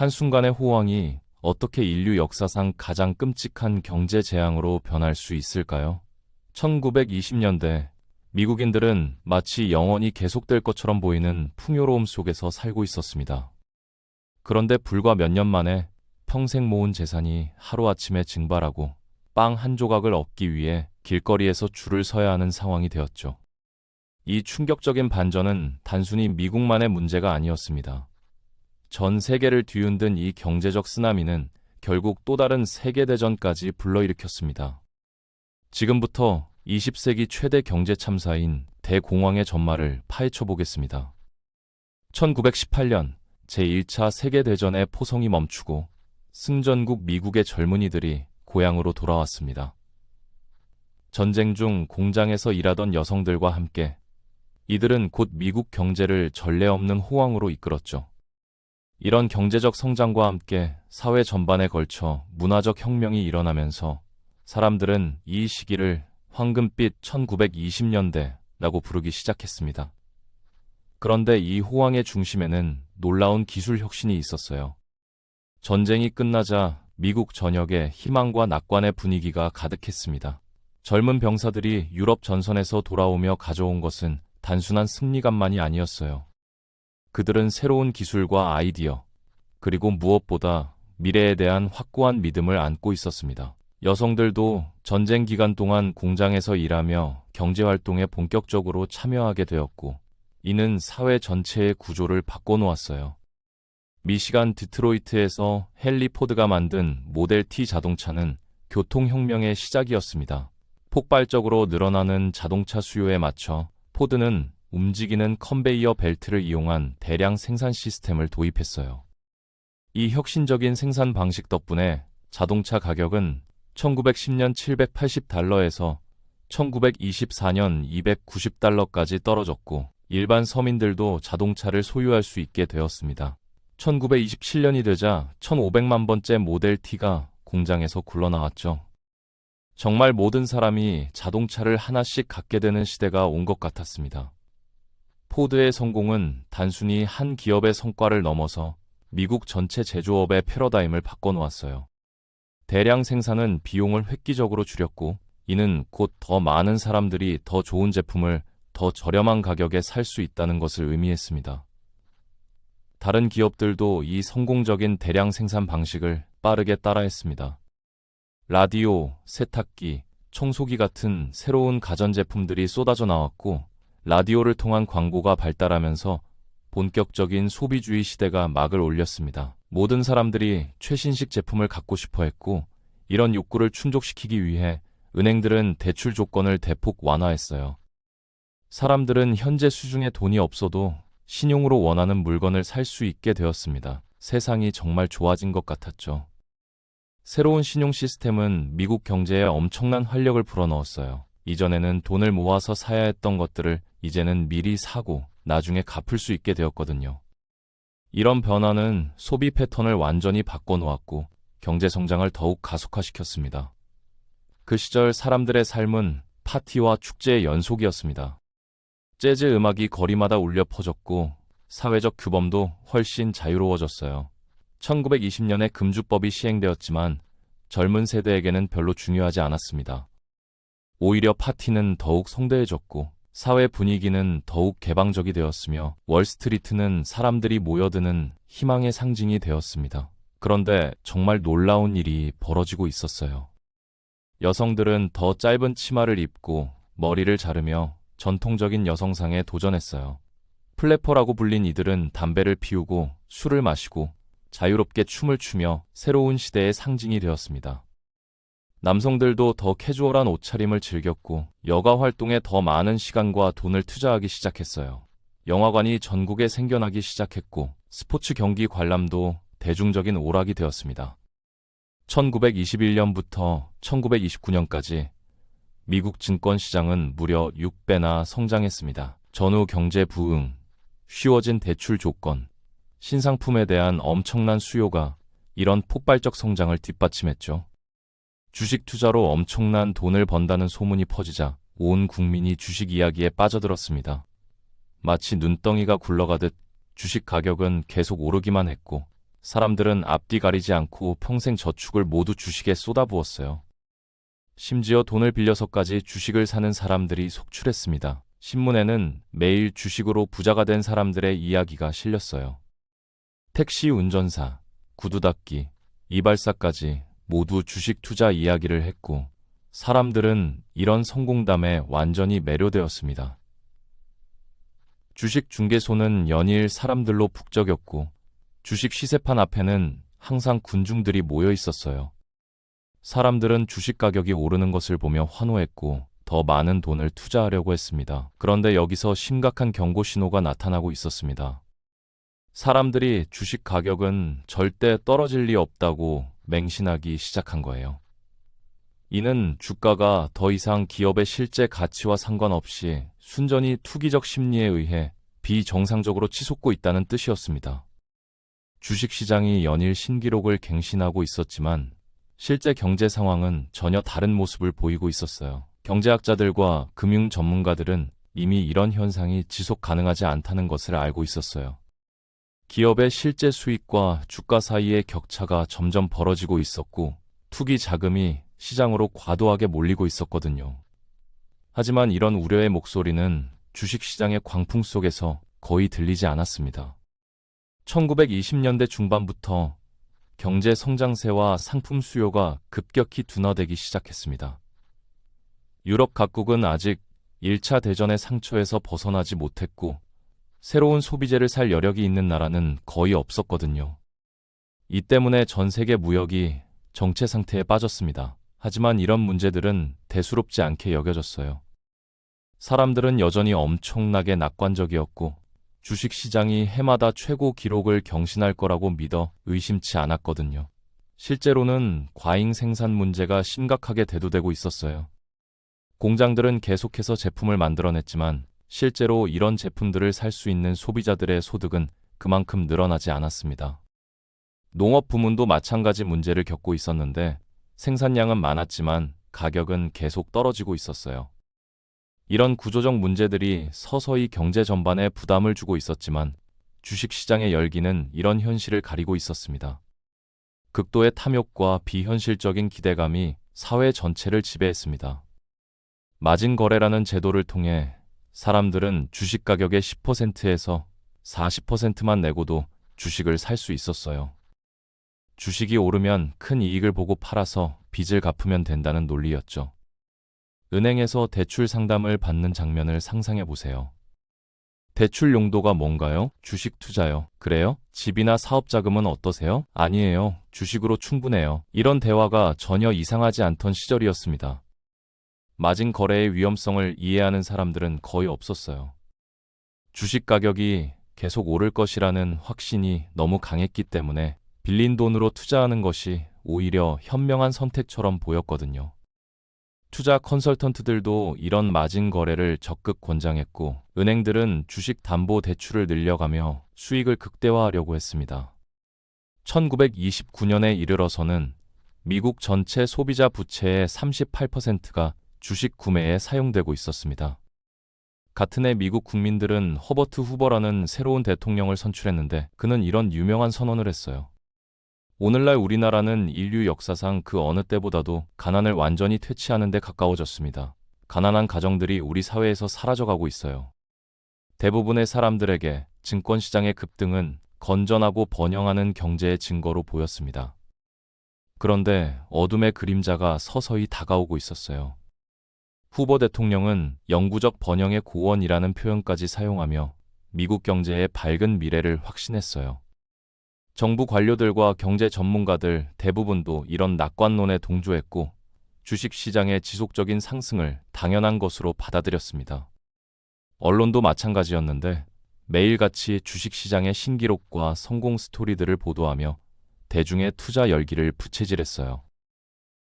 한순간의 호황이 어떻게 인류 역사상 가장 끔찍한 경제 재앙으로 변할 수 있을까요? 1920년대 미국인들은 마치 영원히 계속될 것처럼 보이는 풍요로움 속에서 살고 있었습니다. 그런데 불과 몇 년 만에 평생 모은 재산이 하루아침에 증발하고 빵 한 조각을 얻기 위해 길거리에서 줄을 서야 하는 상황이 되었죠. 이 충격적인 반전은 단순히 미국만의 문제가 아니었습니다. 전 세계를 뒤흔든 이 경제적 쓰나미는 결국 또 다른 세계대전까지 불러일으켰습니다. 지금부터 20세기 최대 경제 참사인 대공황의 전말을 파헤쳐 보겠습니다. 1918년 제1차 세계대전의 포성이 멈추고 승전국 미국의 젊은이들이 고향으로 돌아왔습니다. 전쟁 중 공장에서 일하던 여성들과 함께 이들은 곧 미국 경제를 전례 없는 호황으로 이끌었죠. 이런 경제적 성장과 함께 사회 전반에 걸쳐 문화적 혁명이 일어나면서 사람들은 이 시기를 황금빛 1920년대라고 부르기 시작했습니다. 그런데 이 호황의 중심에는 놀라운 기술 혁신이 있었어요. 전쟁이 끝나자 미국 전역에 희망과 낙관의 분위기가 가득했습니다. 젊은 병사들이 유럽 전선에서 돌아오며 가져온 것은 단순한 승리감만이 아니었어요. 그들은 새로운 기술과 아이디어, 그리고 무엇보다 미래에 대한 확고한 믿음을 안고 있었습니다. 여성들도 전쟁 기간 동안 공장에서 일하며 경제활동에 본격적으로 참여하게 되었고, 이는 사회 전체의 구조를 바꿔놓았어요. 미시간 디트로이트에서 헨리 포드가 만든 모델 T 자동차는 교통혁명의 시작이었습니다. 폭발적으로 늘어나는 자동차 수요에 맞춰 포드는 움직이는 컨베이어 벨트를 이용한 대량 생산 시스템을 도입했어요. 이 혁신적인 생산 방식 덕분에 자동차 가격은 1910년 780달러에서 1924년 290달러까지 떨어졌고, 일반 서민들도 자동차를 소유할 수 있게 되었습니다. 1927년이 되자 1500만 번째 모델 T가 공장에서 굴러나왔죠. 정말 모든 사람이 자동차를 하나씩 갖게 되는 시대가 온 것 같았습니다. 포드의 성공은 단순히 한 기업의 성과를 넘어서 미국 전체 제조업의 패러다임을 바꿔놓았어요. 대량 생산은 비용을 획기적으로 줄였고, 이는 곧 더 많은 사람들이 더 좋은 제품을 더 저렴한 가격에 살 수 있다는 것을 의미했습니다. 다른 기업들도 이 성공적인 대량 생산 방식을 빠르게 따라했습니다. 라디오, 세탁기, 청소기 같은 새로운 가전제품들이 쏟아져 나왔고, 라디오를 통한 광고가 발달하면서 본격적인 소비주의 시대가 막을 올렸습니다. 모든 사람들이 최신식 제품을 갖고 싶어 했고, 이런 욕구를 충족시키기 위해 은행들은 대출 조건을 대폭 완화했어요. 사람들은 현재 수중에 돈이 없어도 신용으로 원하는 물건을 살 수 있게 되었습니다. 세상이 정말 좋아진 것 같았죠. 새로운 신용 시스템은 미국 경제에 엄청난 활력을 불어넣었어요. 이전에는 돈을 모아서 사야 했던 것들을 이제는 미리 사고 나중에 갚을 수 있게 되었거든요. 이런 변화는 소비 패턴을 완전히 바꿔놓았고 경제 성장을 더욱 가속화시켰습니다. 그 시절 사람들의 삶은 파티와 축제의 연속이었습니다. 재즈 음악이 거리마다 울려 퍼졌고 사회적 규범도 훨씬 자유로워졌어요. 1920년에 금주법이 시행되었지만 젊은 세대에게는 별로 중요하지 않았습니다. 오히려 파티는 더욱 성대해졌고 사회 분위기는 더욱 개방적이 되었으며 월스트리트는 사람들이 모여드는 희망의 상징이 되었습니다. 그런데 정말 놀라운 일이 벌어지고 있었어요. 여성들은 더 짧은 치마를 입고 머리를 자르며 전통적인 여성상에 도전했어요. 플래퍼라고 불린 이들은 담배를 피우고 술을 마시고 자유롭게 춤을 추며 새로운 시대의 상징이 되었습니다. 남성들도 더 캐주얼한 옷차림을 즐겼고 여가 활동에 더 많은 시간과 돈을 투자하기 시작했어요. 영화관이 전국에 생겨나기 시작했고 스포츠 경기 관람도 대중적인 오락이 되었습니다. 1921년부터 1929년까지 미국 증권시장은 무려 6배나 성장했습니다. 전후 경제 부흥, 쉬워진 대출 조건, 신상품에 대한 엄청난 수요가 이런 폭발적 성장을 뒷받침했죠. 주식 투자로 엄청난 돈을 번다는 소문이 퍼지자 온 국민이 주식 이야기에 빠져들었습니다. 마치 눈덩이가 굴러가듯 주식 가격은 계속 오르기만 했고 사람들은 앞뒤 가리지 않고 평생 저축을 모두 주식에 쏟아부었어요. 심지어 돈을 빌려서까지 주식을 사는 사람들이 속출했습니다. 신문에는 매일 주식으로 부자가 된 사람들의 이야기가 실렸어요. 택시 운전사, 구두 닦기, 이발사까지 모두 주식 투자 이야기를 했고, 사람들은 이런 성공담에 완전히 매료되었습니다. 주식 중개소는 연일 사람들로 북적였고, 주식 시세판 앞에는 항상 군중들이 모여 있었어요. 사람들은 주식 가격이 오르는 것을 보며 환호했고, 더 많은 돈을 투자하려고 했습니다. 그런데 여기서 심각한 경고 신호가 나타나고 있었습니다. 사람들이 주식 가격은 절대 떨어질 리 없다고 맹신하기 시작한 거예요. 이는 주가가 더 이상 기업의 실제 가치와 상관없이 순전히 투기적 심리에 의해 비정상적으로 치솟고 있다는 뜻이었습니다. 주식시장이 연일 신기록을 갱신하고 있었지만 실제 경제 상황은 전혀 다른 모습을 보이고 있었어요. 경제학자들과 금융 전문가들은 이미 이런 현상이 지속 가능하지 않다는 것을 알고 있었어요. 기업의 실제 수익과 주가 사이의 격차가 점점 벌어지고 있었고, 투기 자금이 시장으로 과도하게 몰리고 있었거든요. 하지만 이런 우려의 목소리는 주식시장의 광풍 속에서 거의 들리지 않았습니다. 1920년대 중반부터 경제 성장세와 상품 수요가 급격히 둔화되기 시작했습니다. 유럽 각국은 아직 1차 대전의 상처에서 벗어나지 못했고, 새로운 소비재를 살 여력이 있는 나라는 거의 없었거든요. 이 때문에 전 세계 무역이 정체 상태에 빠졌습니다. 하지만 이런 문제들은 대수롭지 않게 여겨졌어요. 사람들은 여전히 엄청나게 낙관적이었고, 주식시장이 해마다 최고 기록을 경신할 거라고 믿어 의심치 않았거든요. 실제로는 과잉 생산 문제가 심각하게 대두되고 있었어요. 공장들은 계속해서 제품을 만들어냈지만 실제로 이런 제품들을 살 수 있는 소비자들의 소득은 그만큼 늘어나지 않았습니다. 농업 부문도 마찬가지 문제를 겪고 있었는데 생산량은 많았지만 가격은 계속 떨어지고 있었어요. 이런 구조적 문제들이 서서히 경제 전반에 부담을 주고 있었지만 주식시장의 열기는 이런 현실을 가리고 있었습니다. 극도의 탐욕과 비현실적인 기대감이 사회 전체를 지배했습니다. 마진 거래라는 제도를 통해 사람들은 주식 가격의 10%에서 40%만 내고도 주식을 살 수 있었어요. 주식이 오르면 큰 이익을 보고 팔아서 빚을 갚으면 된다는 논리였죠. 은행에서 대출 상담을 받는 장면을 상상해 보세요. 대출 용도가 뭔가요? 주식 투자요. 그래요? 집이나 사업 자금은 어떠세요? 아니에요. 주식으로 충분해요. 이런 대화가 전혀 이상하지 않던 시절이었습니다. 마진 거래의 위험성을 이해하는 사람들은 거의 없었어요. 주식 가격이 계속 오를 것이라는 확신이 너무 강했기 때문에 빌린 돈으로 투자하는 것이 오히려 현명한 선택처럼 보였거든요. 투자 컨설턴트들도 이런 마진 거래를 적극 권장했고, 은행들은 주식 담보 대출을 늘려가며 수익을 극대화하려고 했습니다. 1929년에 이르러서는 미국 전체 소비자 부채의 38%가 주식 구매에 사용되고 있었습니다. 같은 해 미국 국민들은 허버트 후버라는 새로운 대통령을 선출했는데 그는 이런 유명한 선언을 했어요. 오늘날 우리나라는 인류 역사상 그 어느 때보다도 가난을 완전히 퇴치하는 데 가까워졌습니다. 가난한 가정들이 우리 사회에서 사라져가고 있어요. 대부분의 사람들에게 증권시장의 급등은 건전하고 번영하는 경제의 증거로 보였습니다. 그런데 어둠의 그림자가 서서히 다가오고 있었어요. 후보 대통령은 영구적 번영의 고원이라는 표현까지 사용하며 미국 경제의 밝은 미래를 확신했어요. 정부 관료들과 경제 전문가들 대부분도 이런 낙관론에 동조했고 주식시장의 지속적인 상승을 당연한 것으로 받아들였습니다. 언론도 마찬가지였는데 매일같이 주식시장의 신기록과 성공 스토리들을 보도하며 대중의 투자 열기를 부채질했어요.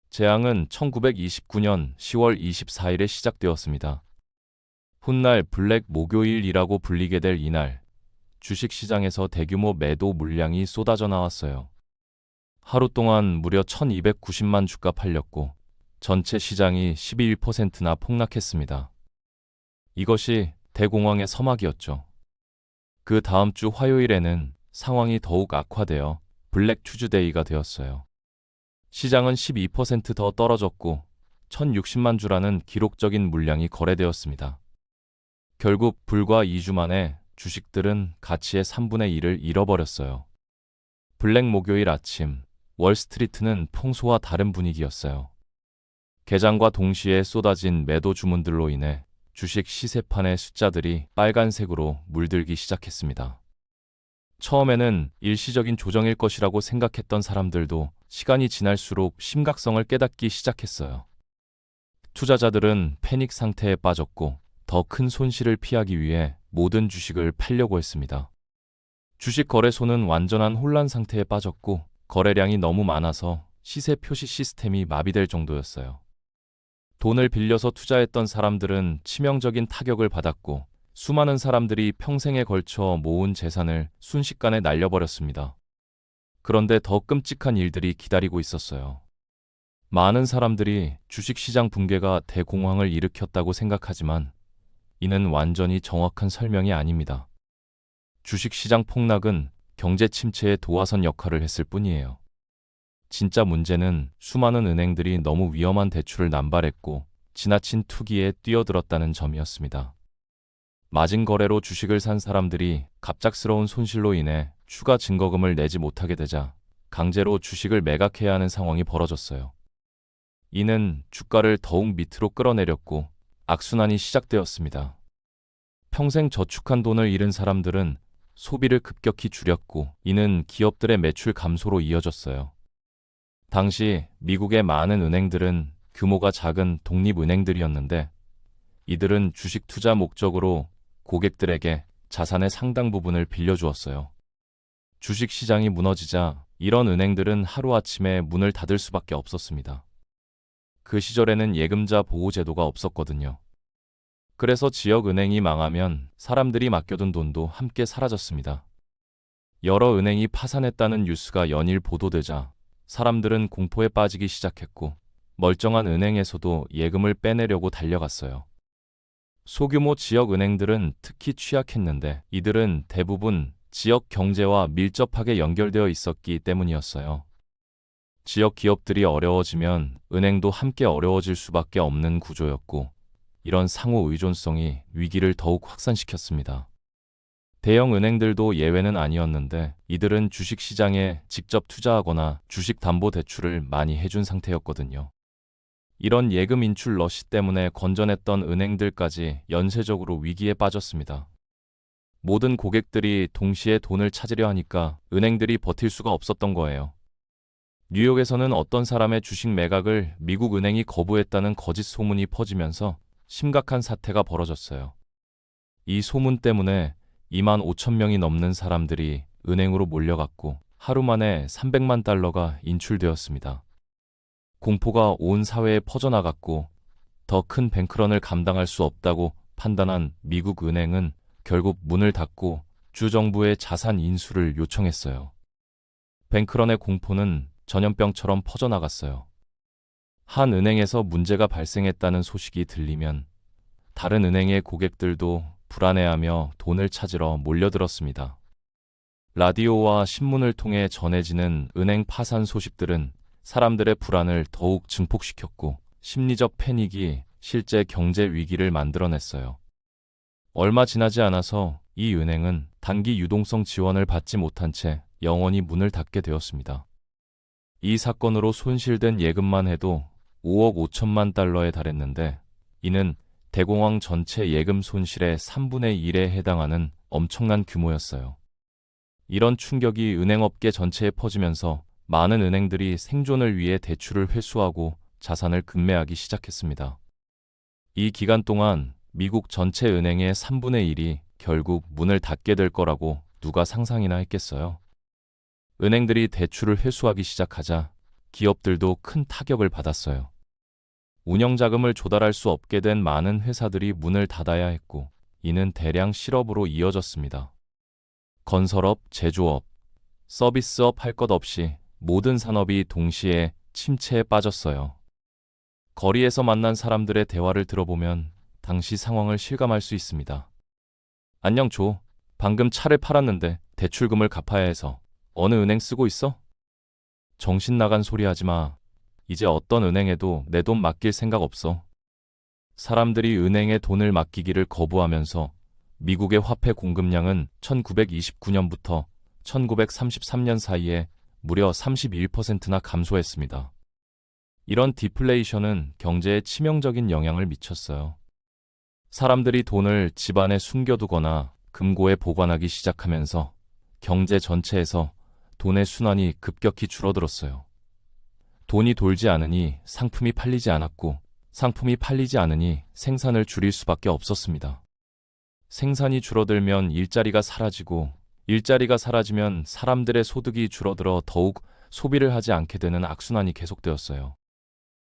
재앙은 1929년 10월 24일에 시작되었습니다. 훗날 블랙 목요일이라고 불리게 될 이날, 주식시장에서 대규모 매도 물량이 쏟아져 나왔어요. 하루 동안 무려 1290만 주가 팔렸고 전체 시장이 11%나 폭락했습니다. 이것이 대공황의 서막이었죠. 그 다음 주 화요일에는 상황이 더욱 악화되어 블랙 투즈데이가 되었어요. 시장은 12%더 떨어졌고 1060만 주라는 기록적인 물량이 거래되었습니다. 결국 불과 2주 만에 주식들은 가치의 3분의 1을 잃어버렸어요. 블랙 목요일 아침, 월스트리트는 평소와 다른 분위기였어요. 개장과 동시에 쏟아진 매도 주문들로 인해 주식 시세판의 숫자들이 빨간색으로 물들기 시작했습니다. 처음에는 일시적인 조정일 것이라고 생각했던 사람들도 시간이 지날수록 심각성을 깨닫기 시작했어요. 투자자들은 패닉 상태에 빠졌고 더 큰 손실을 피하기 위해 모든 주식을 팔려고 했습니다. 주식 거래소는 완전한 혼란 상태에 빠졌고 거래량이 너무 많아서 시세 표시 시스템이 마비될 정도였어요. 돈을 빌려서 투자했던 사람들은 치명적인 타격을 받았고 수많은 사람들이 평생에 걸쳐 모은 재산을 순식간에 날려버렸습니다. 그런데 더 끔찍한 일들이 기다리고 있었어요. 많은 사람들이 주식시장 붕괴가 대공황을 일으켰다고 생각하지만 이는 완전히 정확한 설명이 아닙니다. 주식시장 폭락은 경제 침체의 도화선 역할을 했을 뿐이에요. 진짜 문제는 수많은 은행들이 너무 위험한 대출을 남발했고 지나친 투기에 뛰어들었다는 점이었습니다. 마진 거래로 주식을 산 사람들이 갑작스러운 손실로 인해 추가 증거금을 내지 못하게 되자 강제로 주식을 매각해야 하는 상황이 벌어졌어요. 이는 주가를 더욱 밑으로 끌어내렸고 악순환이 시작되었습니다. 평생 저축한 돈을 잃은 사람들은 소비를 급격히 줄였고 이는 기업들의 매출 감소로 이어졌어요. 당시 미국의 많은 은행들은 규모가 작은 독립은행들이었는데 이들은 주식 투자 목적으로 고객들에게 자산의 상당 부분을 빌려주었어요. 주식 시장이 무너지자 이런 은행들은 하루아침에 문을 닫을 수밖에 없었습니다. 그 시절에는 예금자 보호 제도가 없었거든요. 그래서 지역 은행이 망하면 사람들이 맡겨둔 돈도 함께 사라졌습니다. 여러 은행이 파산했다는 뉴스가 연일 보도되자 사람들은 공포에 빠지기 시작했고 멀쩡한 은행에서도 예금을 빼내려고 달려갔어요. 소규모 지역 은행들은 특히 취약했는데 이들은 대부분 지역 경제와 밀접하게 연결되어 있었기 때문이었어요. 지역 기업들이 어려워지면 은행도 함께 어려워질 수밖에 없는 구조였고 이런 상호 의존성이 위기를 더욱 확산시켰습니다. 대형 은행들도 예외는 아니었는데 이들은 주식시장에 직접 투자하거나 주식담보대출을 많이 해준 상태였거든요. 이런 예금 인출 러시 때문에 건전했던 은행들까지 연쇄적으로 위기에 빠졌습니다. 모든 고객들이 동시에 돈을 찾으려 하니까 은행들이 버틸 수가 없었던 거예요. 뉴욕에서는 어떤 사람의 주식 매각을 미국 은행이 거부했다는 거짓 소문이 퍼지면서 심각한 사태가 벌어졌어요. 이 소문 때문에 2만 5천 명이 넘는 사람들이 은행으로 몰려갔고 하루 만에 300만 달러가 인출되었습니다. 공포가 온 사회에 퍼져나갔고 더 큰 뱅크런을 감당할 수 없다고 판단한 미국 은행은 결국 문을 닫고 주정부의 자산 인수를 요청했어요. 뱅크런의 공포는 전염병처럼 퍼져나갔어요. 한 은행에서 문제가 발생했다는 소식이 들리면 다른 은행의 고객들도 불안해하며 돈을 찾으러 몰려들었습니다. 라디오와 신문을 통해 전해지는 은행 파산 소식들은 사람들의 불안을 더욱 증폭시켰고 심리적 패닉이 실제 경제 위기를 만들어냈어요. 얼마 지나지 않아서 이 은행은 단기 유동성 지원을 받지 못한 채 영원히 문을 닫게 되었습니다. 이 사건으로 손실된 예금만 해도 5억 5천만 달러에 달했는데 이는 대공황 전체 예금 손실의 3분의 1에 해당하는 엄청난 규모였어요. 이런 충격이 은행업계 전체에 퍼지면서 많은 은행들이 생존을 위해 대출을 회수하고 자산을 급매하기 시작했습니다. 이 기간 동안 미국 전체 은행의 3분의 1이 결국 문을 닫게 될 거라고 누가 상상이나 했겠어요. 은행들이 대출을 회수하기 시작하자 기업들도 큰 타격을 받았어요. 운영자금을 조달할 수 없게 된 많은 회사들이 문을 닫아야 했고 이는 대량 실업으로 이어졌습니다. 건설업, 제조업, 서비스업 할 것 없이 모든 산업이 동시에 침체에 빠졌어요. 거리에서 만난 사람들의 대화를 들어보면 당시 상황을 실감할 수 있습니다. 안녕 조, 방금 차를 팔았는데 대출금을 갚아야 해서 어느 은행 쓰고 있어? 정신 나간 소리 하지 마. 이제 어떤 은행에도 내 돈 맡길 생각 없어. 사람들이 은행에 돈을 맡기기를 거부하면서 미국의 화폐 공급량은 1929년부터 1933년 사이에 무려 31%나 감소했습니다. 이런 디플레이션은 경제에 치명적인 영향을 미쳤어요. 사람들이 돈을 집안에 숨겨두거나 금고에 보관하기 시작하면서 경제 전체에서 돈의 순환이 급격히 줄어들었어요. 돈이 돌지 않으니 상품이 팔리지 않았고, 상품이 팔리지 않으니 생산을 줄일 수밖에 없었습니다. 생산이 줄어들면 일자리가 사라지고, 일자리가 사라지면 사람들의 소득이 줄어들어 더욱 소비를 하지 않게 되는 악순환이 계속되었어요.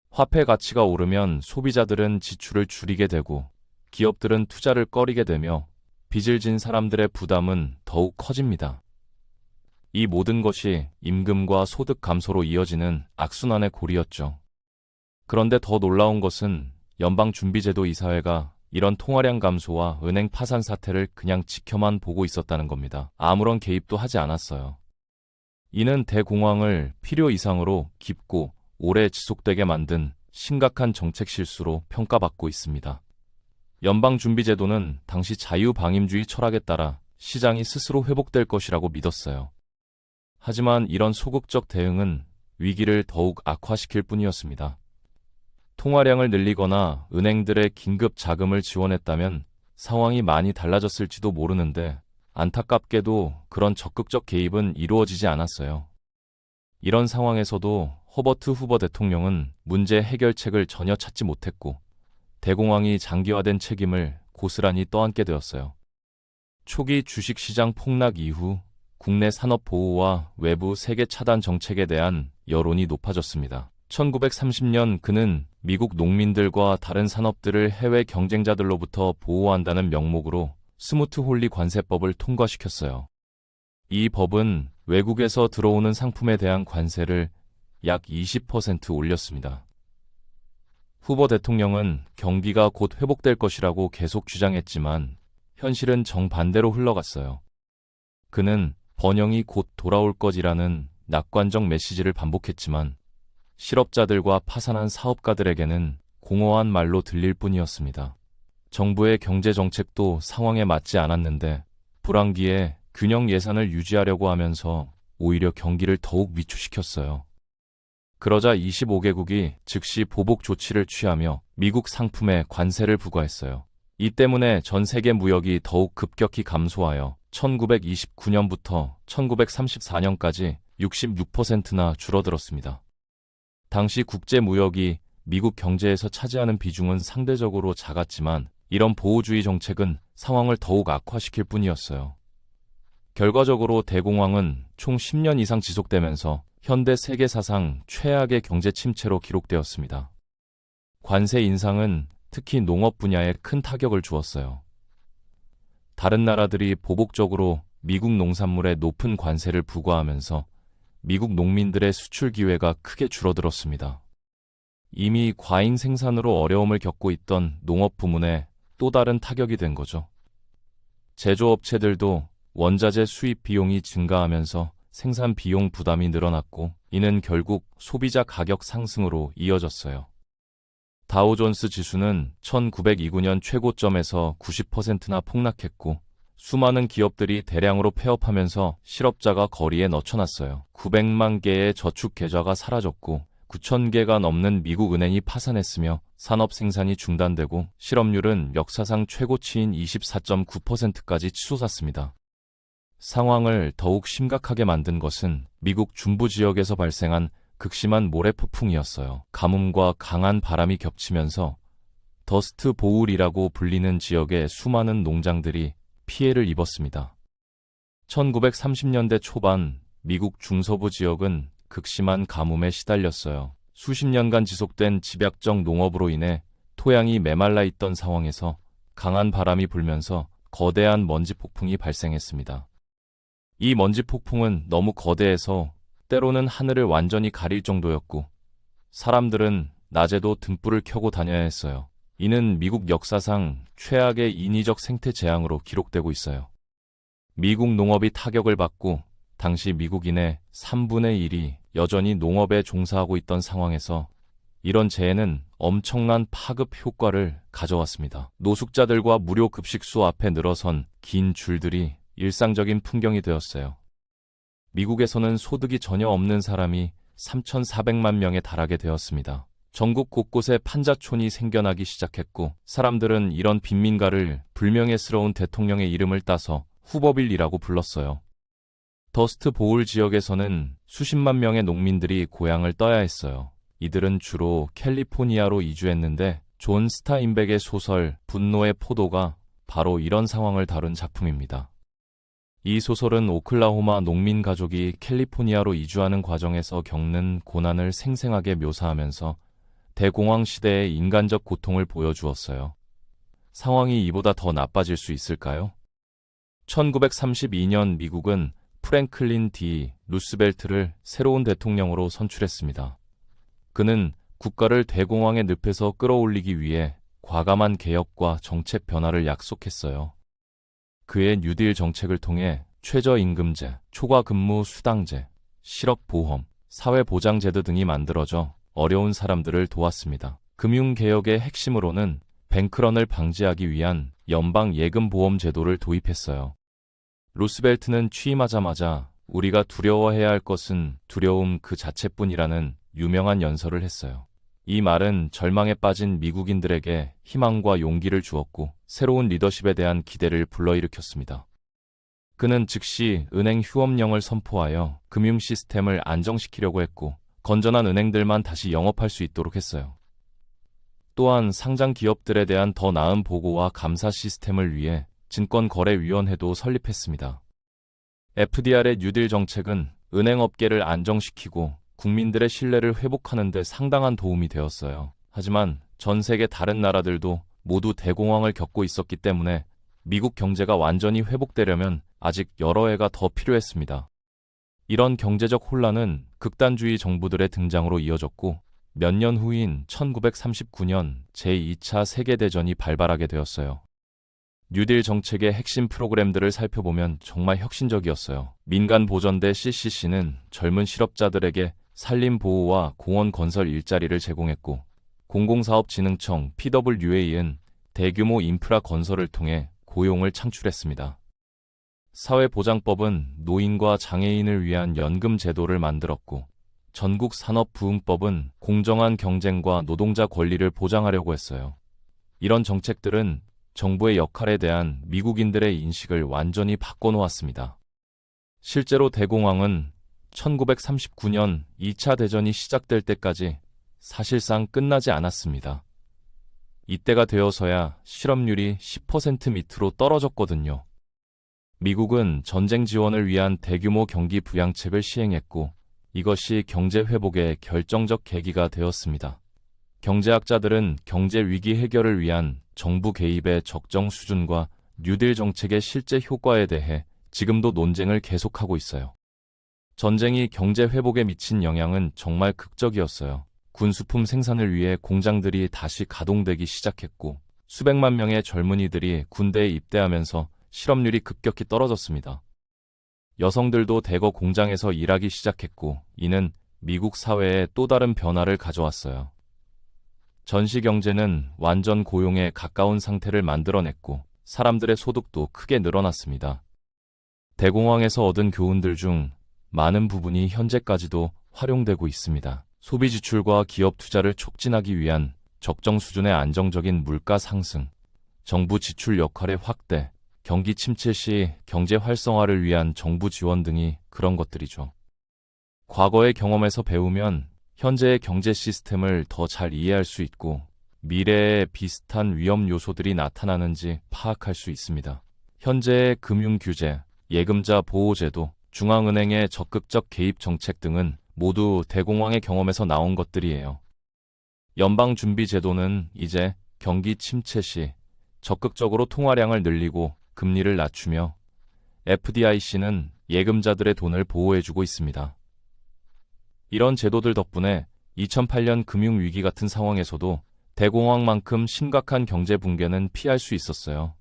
화폐 가치가 오르면 소비자들은 지출을 줄이게 되고, 기업들은 투자를 꺼리게 되며, 빚을 진 사람들의 부담은 더욱 커집니다. 이 모든 것이 임금과 소득 감소로 이어지는 악순환의 고리였죠. 그런데 더 놀라운 것은 연방준비제도 이사회가 이런 통화량 감소와 은행 파산 사태를 그냥 지켜만 보고 있었다는 겁니다. 아무런 개입도 하지 않았어요. 이는 대공황을 필요 이상으로 깊고 오래 지속되게 만든 심각한 정책 실수로 평가받고 있습니다. 연방준비제도는 당시 자유방임주의 철학에 따라 시장이 스스로 회복될 것이라고 믿었어요. 하지만 이런 소극적 대응은 위기를 더욱 악화시킬 뿐이었습니다. 통화량을 늘리거나 은행들의 긴급 자금을 지원했다면 상황이 많이 달라졌을지도 모르는데 안타깝게도 그런 적극적 개입은 이루어지지 않았어요. 이런 상황에서도 허버트 후버 대통령은 문제 해결책을 전혀 찾지 못했고 대공황이 장기화된 책임을 고스란히 떠안게 되었어요. 초기 주식시장 폭락 이후 국내 산업 보호와 외부 세계 차단 정책에 대한 여론이 높아졌습니다. 1930년 그는 미국 농민들과 다른 산업들을 해외 경쟁자들로부터 보호한다는 명목으로 스무트 홀리 관세법을 통과시켰어요. 이 법은 외국에서 들어오는 상품에 대한 관세를 약 20% 올렸습니다. 후보 대통령은 경기가 곧 회복될 것이라고 계속 주장했지만 현실은 정반대로 흘러갔어요. 그는 번영이 곧 돌아올 것이라는 낙관적 메시지를 반복했지만 실업자들과 파산한 사업가들에게는 공허한 말로 들릴 뿐이었습니다. 정부의 경제정책도 상황에 맞지 않았는데 불황기에 균형 예산을 유지하려고 하면서 오히려 경기를 더욱 위축시켰어요. 그러자 25개국이 즉시 보복 조치를 취하며 미국 상품에 관세를 부과했어요. 이 때문에 전 세계 무역이 더욱 급격히 감소하여 1929년부터 1934년까지 66%나 줄어들었습니다. 당시 국제 무역이 미국 경제에서 차지하는 비중은 상대적으로 작았지만 이런 보호주의 정책은 상황을 더욱 악화시킬 뿐이었어요. 결과적으로 대공황은 총 10년 이상 지속되면서 현대 세계사상 최악의 경제 침체로 기록되었습니다. 관세 인상은 특히 농업 분야에 큰 타격을 주었어요. 다른 나라들이 보복적으로 미국 농산물에 높은 관세를 부과하면서 미국 농민들의 수출 기회가 크게 줄어들었습니다. 이미 과잉 생산으로 어려움을 겪고 있던 농업 부문에 또 다른 타격이 된 거죠. 제조업체들도 원자재 수입 비용이 증가하면서 생산 비용 부담이 늘어났고 이는 결국 소비자 가격 상승으로 이어졌어요. 다우존스 지수는 1929년 최고점에서 90%나 폭락했고 수많은 기업들이 대량으로 폐업하면서 실업자가 거리에 넘쳐났어요. 900만 개의 저축 계좌가 사라졌고 9,000개가 넘는 미국 은행이 파산했으며 산업 생산이 중단되고 실업률은 역사상 최고치인 24.9%까지 치솟았습니다. 상황을 더욱 심각하게 만든 것은 미국 중부 지역에서 발생한 극심한 모래폭풍이었어요. 가뭄과 강한 바람이 겹치면서 더스트 보울이라고 불리는 지역의 수많은 농장들이 피해를 입었습니다. 1930년대 초반 미국 중서부 지역은 극심한 가뭄에 시달렸어요. 수십 년간 지속된 집약적 농업으로 인해 토양이 메말라 있던 상황에서 강한 바람이 불면서 거대한 먼지 폭풍이 발생했습니다. 이 먼지 폭풍은 너무 거대해서 때로는 하늘을 완전히 가릴 정도였고 사람들은 낮에도 등불을 켜고 다녀야 했어요. 이는 미국 역사상 최악의 인위적 생태 재앙으로 기록되고 있어요. 미국 농업이 타격을 받고 당시 미국인의 3분의 1이 여전히 농업에 종사하고 있던 상황에서 이런 재해는 엄청난 파급 효과를 가져왔습니다. 노숙자들과 무료 급식소 앞에 늘어선 긴 줄들이 일상적인 풍경이 되었어요. 미국에서는 소득이 전혀 없는 사람이 3,400만 명에 달하게 되었습니다. 전국 곳곳에 판자촌이 생겨나기 시작했고, 사람들은 이런 빈민가를 불명예스러운 대통령의 이름을 따서 후버빌이라고 불렀어요. 더스트 보울 지역에서는 수십만 명의 농민들이 고향을 떠야 했어요. 이들은 주로 캘리포니아로 이주했는데, 존 스타인백의 소설 분노의 포도가 바로 이런 상황을 다룬 작품입니다. 이 소설은 오클라호마 농민 가족이 캘리포니아로 이주하는 과정에서 겪는 고난을 생생하게 묘사하면서 대공황 시대의 인간적 고통을 보여주었어요. 상황이 이보다 더 나빠질 수 있을까요? 1932년 미국은 프랭클린 D. 루스벨트를 새로운 대통령으로 선출했습니다. 그는 국가를 대공황의 늪에서 끌어올리기 위해 과감한 개혁과 정책 변화를 약속했어요. 그의 뉴딜 정책을 통해 최저임금제, 초과근무 수당제, 실업보험, 사회보장제도 등이 만들어져 어려운 사람들을 도왔습니다. 금융개혁의 핵심으로는 뱅크런을 방지하기 위한 연방예금보험 제도를 도입했어요. 루스벨트는 취임하자마자 우리가 두려워해야 할 것은 두려움 그 자체뿐이라는 유명한 연설을 했어요. 이 말은 절망에 빠진 미국인들에게 희망과 용기를 주었고 새로운 리더십에 대한 기대를 불러일으켰습니다. 그는 즉시 은행 휴업령을 선포하여 금융 시스템을 안정시키려고 했고 건전한 은행들만 다시 영업할 수 있도록 했어요. 또한 상장 기업들에 대한 더 나은 보고와 감사 시스템을 위해 증권거래위원회도 설립했습니다. FDR의 뉴딜 정책은 은행업계를 안정시키고 국민들의 신뢰를 회복하는 데 상당한 도움이 되었어요. 하지만 전 세계 다른 나라들도 모두 대공황을 겪고 있었기 때문에 미국 경제가 완전히 회복되려면 아직 여러 해가 더 필요했습니다. 이런 경제적 혼란은 극단주의 정부들의 등장으로 이어졌고 몇 년 후인 1939년 제2차 세계대전이 발발하게 되었어요. 뉴딜 정책의 핵심 프로그램들을 살펴보면 정말 혁신적이었어요. 민간보전대 CCC는 젊은 실업자들에게 산림보호와 공원 건설 일자리를 제공했고 공공사업진흥청 PWA는 대규모 인프라 건설을 통해 고용을 창출했습니다. 사회보장법은 노인과 장애인을 위한 연금 제도를 만들었고 전국산업부흥법은 공정한 경쟁과 노동자 권리를 보장하려고 했어요. 이런 정책들은 정부의 역할에 대한 미국인들의 인식을 완전히 바꿔놓았습니다. 실제로 대공황은 1939년 2차 대전이 시작될 때까지 사실상 끝나지 않았습니다. 이때가 되어서야 실업률이 10% 밑으로 떨어졌거든요. 미국은 전쟁 지원을 위한 대규모 경기 부양책을 시행했고 이것이 경제 회복의 결정적 계기가 되었습니다. 경제학자들은 경제 위기 해결을 위한 정부 개입의 적정 수준과 뉴딜 정책의 실제 효과에 대해 지금도 논쟁을 계속하고 있어요. 전쟁이 경제 회복에 미친 영향은 정말 극적이었어요. 군수품 생산을 위해 공장들이 다시 가동되기 시작했고 수백만 명의 젊은이들이 군대에 입대하면서 실업률이 급격히 떨어졌습니다. 여성들도 대거 공장에서 일하기 시작했고 이는 미국 사회에 또 다른 변화를 가져왔어요. 전시경제는 완전 고용에 가까운 상태를 만들어냈고 사람들의 소득도 크게 늘어났습니다. 대공황에서 얻은 교훈들 중 많은 부분이 현재까지도 활용되고 있습니다. 소비 지출과 기업 투자를 촉진하기 위한 적정 수준의 안정적인 물가 상승, 정부 지출 역할의 확대, 경기 침체 시 경제 활성화를 위한 정부 지원 등이 그런 것들이죠. 과거의 경험에서 배우면 현재의 경제 시스템을 더 잘 이해할 수 있고 미래에 비슷한 위험 요소들이 나타나는지 파악할 수 있습니다. 현재의 금융 규제, 예금자 보호제도, 중앙은행의 적극적 개입 정책 등은 모두 대공황의 경험에서 나온 것들이에요. 연방준비제도는 이제 경기 침체 시 적극적으로 통화량을 늘리고 금리를 낮추며 FDIC는 예금자들의 돈을 보호해주고 있습니다. 이런 제도들 덕분에 2008년 금융위기 같은 상황에서도 대공황만큼 심각한 경제 붕괴는 피할 수 있었어요.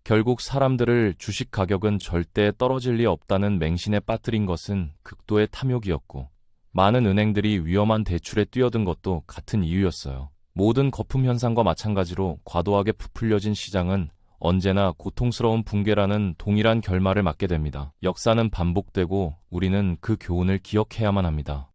결국 사람들을 주식 가격은 절대 떨어질 리 없다는 맹신에 빠뜨린 것은 극도의 탐욕이었고 많은 은행들이 위험한 대출에 뛰어든 것도 같은 이유였어요. 모든 거품 현상과 마찬가지로 과도하게 부풀려진 시장은 언제나 고통스러운 붕괴라는 동일한 결말을 맞게 됩니다. 역사는 반복되고 우리는 그 교훈을 기억해야만 합니다.